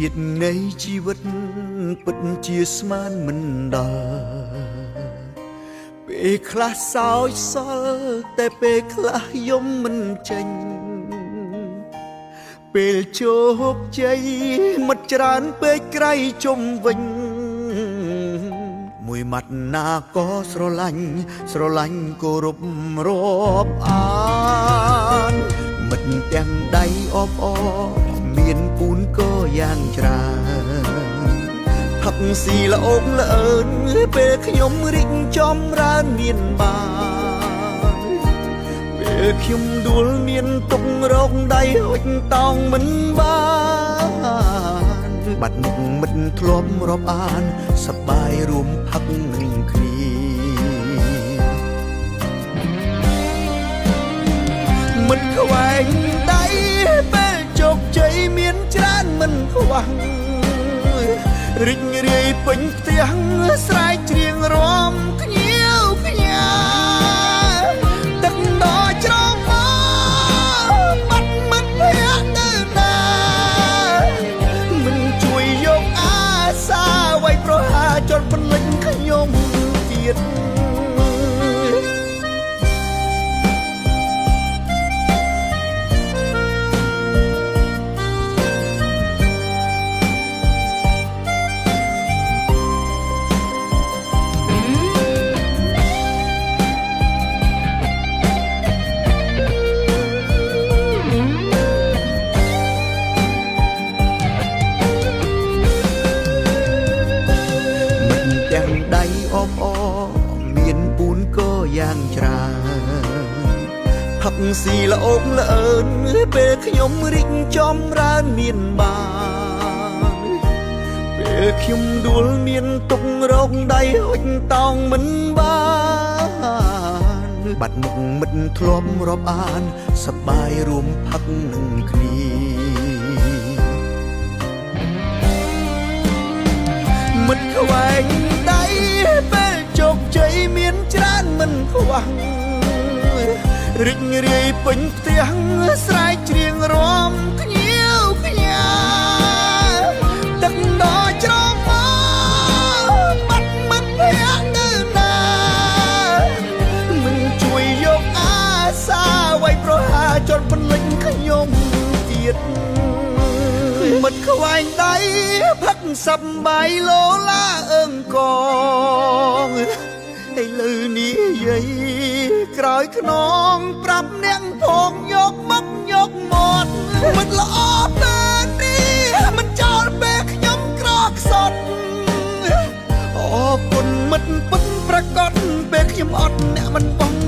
ជាតិនៃជីវិតពិតជាស្មានមិនដល់ពេលខ្លះសោចសល់តែពេលខ្លះយំមិនចេញពេលជោគជ័យមិនច្រើនពេកក្រៃជុំវិញមួយម៉ាត់ណាក៏ស្រឡាញ់គោរពរាប់អានមិនទាំងដៃអបអមានពូនក៏យ៉ាងច្រើនផឹកស៊ីល្អោកល្អើនពេលខ្ញុំរីកចម្រើនមានបានពេលខ្ញុំដួលមានទុករោគដៃហុចតោងមិនបានបាត់មុខមិនធ្លាប់រាប់អានសប្បាយរួមផឹកនឹងគ្នាមិនខ្វែងដៃពេលជោគជ័យមានច្រើនមិនខ្វះរីករាយពេញផ្ទះស្រែកច្រៀងរាំខ្ញៀវខ្ញាទឹកដល់ច្រងមកបាត់មិនភ័ក្រទៅណាមិនជួយយកអាសាໄວប្រហាចនបន្លិចខ្ញុំទៀតទាំងដៃអបអមានពូនក៏យ៉ាងច្រើនផឹកស៊ីល្អោកល្អើនពេលខ្ញុំរីកចម្រើនមានបានពេលខ្ញុំដួលមានទុករោគដៃហុចតោងមិនបានបាត់មុខមិនធ្លាប់រាប់អានសប្បាយរួមផឹកនឹងគ្នាមិនខ្វែងដៃពេលជោគជ័យមានច្រើនមិនខ្វះរីករាយពេញផ្ទះស្រែកច្រៀងរាំខ្ញៀវខ្ញាទឹកដល់ច្រងមកបាត់មិនភ័ក្រទៅណាមិនជួយយកអាសាໄວប្រហាចនបន្លិចខ្ញុំទៀតមិនខ្វែងដៃផឹកសប្បាយលោឡាអើងកងឥឡូវនេះយាយក្រោយខ្នងប្រាប់អ្នកផងយកមកយកមកមិនល្អទេនេះមិនចោលពេលខ្ញុំក្រខ្សត់អរគុណមិត្តពិតប្រកបពេលខ្ញុំអត់អ្នកមិនបង